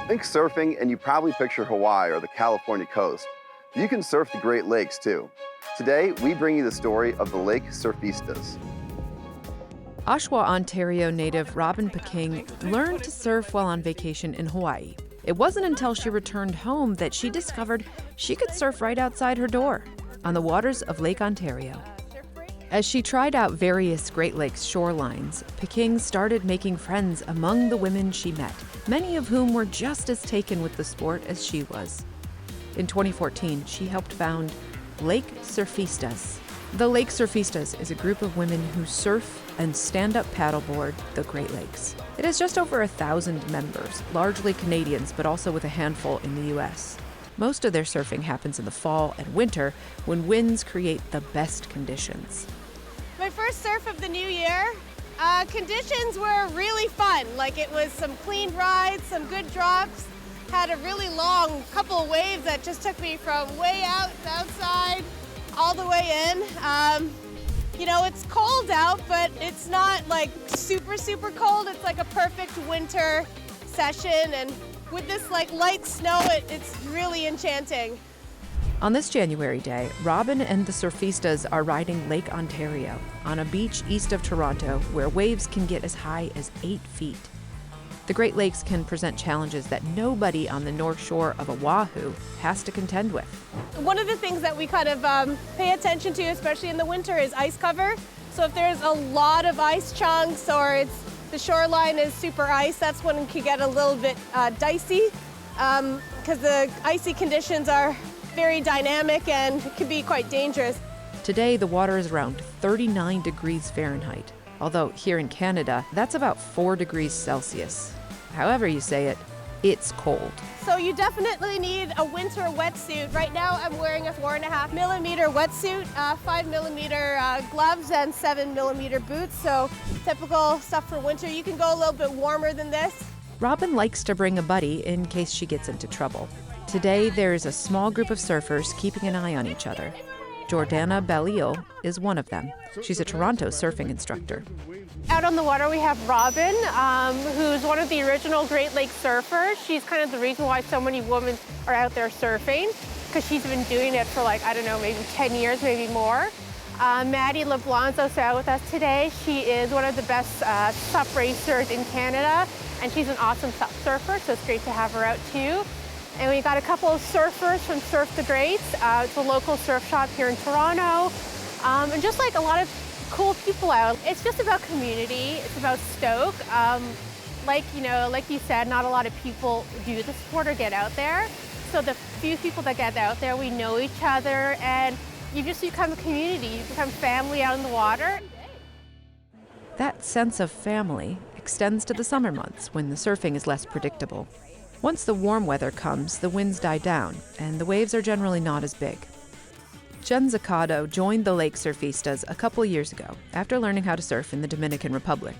Think surfing, and you probably picture Hawaii or the California coast. You can surf the Great Lakes too. Today, we bring you the story of the Lake Surfistas. Oshawa, Ontario native Robin Peking learned to surf while on vacation in Hawaii. It wasn't until she returned home that she discovered she could surf right outside her door, on the waters of Lake Ontario. As she tried out various Great Lakes shorelines, Peking started making friends among the women she met, many of whom were just as taken with the sport as she was. In 2014, she helped found Lake Surfistas. The Lake Surfistas is a group of women who surf and stand-up paddleboard the Great Lakes. It has just over 1,000 members, largely Canadians, but also with a handful in the US. Most of their surfing happens in the fall and winter when winds create the best conditions. My first surf of the new year, conditions were really fun. Like, it was some clean rides, some good drops, had a really long couple of waves that just took me from way out to outside all the way in. You know, it's cold out, but it's not like super, super cold. It's like a perfect winter session, and with this like light snow, it's really enchanting. On this January day, Robin and the Surfistas are riding Lake Ontario on a beach east of Toronto where waves can get as high as 8 feet. The Great Lakes can present challenges that nobody on the north shore of Oahu has to contend with. One of the things that we kind of pay attention to, especially in the winter, is ice cover. So if there's a lot of ice chunks or the shoreline is super ice, that's when it can get a little bit dicey because the icy conditions are very dynamic and can be quite dangerous. Today, the water is around 39 degrees Fahrenheit, although here in Canada, that's about 4 degrees Celsius. However you say it, it's cold. So you definitely need a winter wetsuit. Right now I'm wearing a 4.5 millimeter wetsuit, 5 millimeter gloves, and 7 millimeter boots. So typical stuff for winter. You can go a little bit warmer than this. Robin likes to bring a buddy in case she gets into trouble. Today, there is a small group of surfers keeping an eye on each other. Jordana Baliil is one of them. She's a Toronto surfing instructor. Out on the water we have Robin, who's one of the original Great Lakes surfers. She's kind of the reason why so many women are out there surfing, because she's been doing it for like, I don't know, maybe 10 years, maybe more. Maddie LeBlanc is out with us today. She is one of the best sup racers in Canada, and she's an awesome sup surfer, so it's great to have her out too. And we got a couple of surfers from Surf the Greats. It's a local surf shop here in Toronto. And just like a lot of cool people out. It's just about community. It's about Stoke. Like you said, not a lot of people do the sport or get out there. So the few people that get out there, we know each other, and you just become a community. You become family out in the water. That sense of family extends to the summer months when the surfing is less predictable. Once the warm weather comes, the winds die down, and the waves are generally not as big. Jen Zaccato joined the Lake Surfistas a couple years ago after learning how to surf in the Dominican Republic.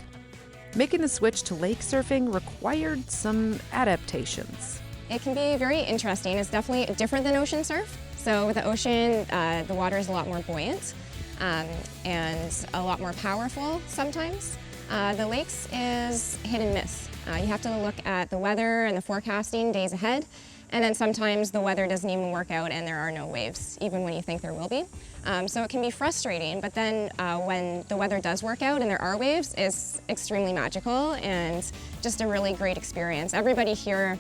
Making the switch to lake surfing required some adaptations. It can be very interesting. It's definitely different than ocean surf. So with the ocean, the water is a lot more buoyant and a lot more powerful sometimes. The lakes is hit and miss. You have to look at the weather and the forecasting days ahead, and then sometimes the weather doesn't even work out and there are no waves, even when you think there will be. So it can be frustrating, but then when the weather does work out and there are waves, it's extremely magical and just a really great experience. Everybody here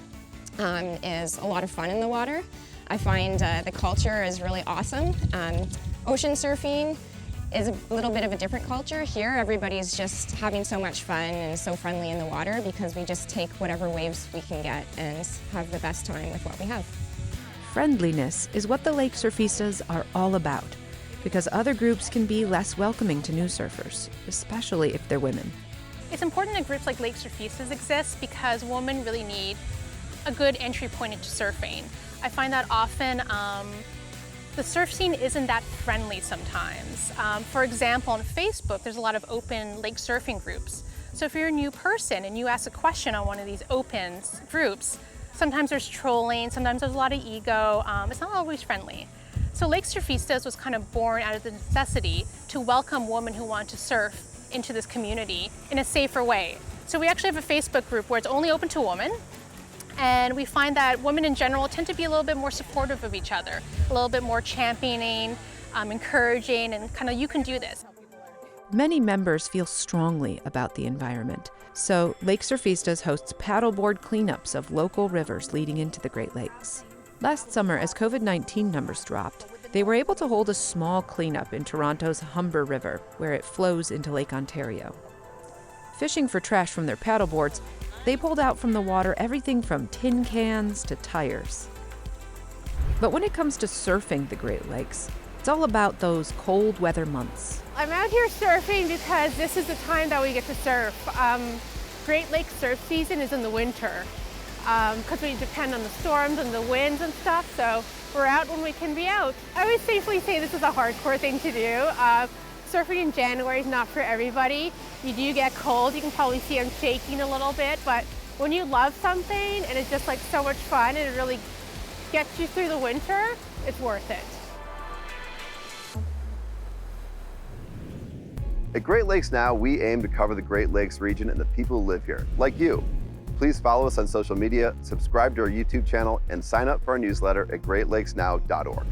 is a lot of fun in the water. I find the culture is really awesome. Ocean surfing is a little bit of a different culture. Here, everybody's just having so much fun and so friendly in the water because we just take whatever waves we can get and have the best time with what we have. Friendliness is what the Lake Surfistas are all about, because other groups can be less welcoming to new surfers, especially if they're women. It's important that groups like Lake Surfistas exist because women really need a good entry point into surfing. I find that often the surf scene isn't that friendly sometimes. For example, on Facebook, there's a lot of open lake surfing groups. So if you're a new person and you ask a question on one of these open groups, sometimes there's trolling, sometimes there's a lot of ego. It's not always friendly. So Lake Surfistas was kind of born out of the necessity to welcome women who want to surf into this community in a safer way. So we actually have a Facebook group where it's only open to women. And we find that women in general tend to be a little bit more supportive of each other, a little bit more championing, encouraging, and kind of, you can do this. Many members feel strongly about the environment, so Lake Surfistas hosts paddleboard cleanups of local rivers leading into the Great Lakes. Last summer, as COVID-19 numbers dropped, they were able to hold a small cleanup in Toronto's Humber River, where it flows into Lake Ontario. Fishing for trash from their paddleboards, they pulled out from the water everything from tin cans to tires. But when it comes to surfing the Great Lakes, it's all about those cold weather months. I'm out here surfing because this is the time that we get to surf. Great Lakes surf season is in the winter because we depend on the storms and the winds and stuff, so we're out when we can be out. I would safely say this is a hardcore thing to do. Surfing in January is not for everybody. You do get cold. You can probably see I'm shaking a little bit, but when you love something and it's just like so much fun and it really gets you through the winter, it's worth it. At Great Lakes Now, we aim to cover the Great Lakes region and the people who live here, like you. Please follow us on social media, subscribe to our YouTube channel, and sign up for our newsletter at greatlakesnow.org.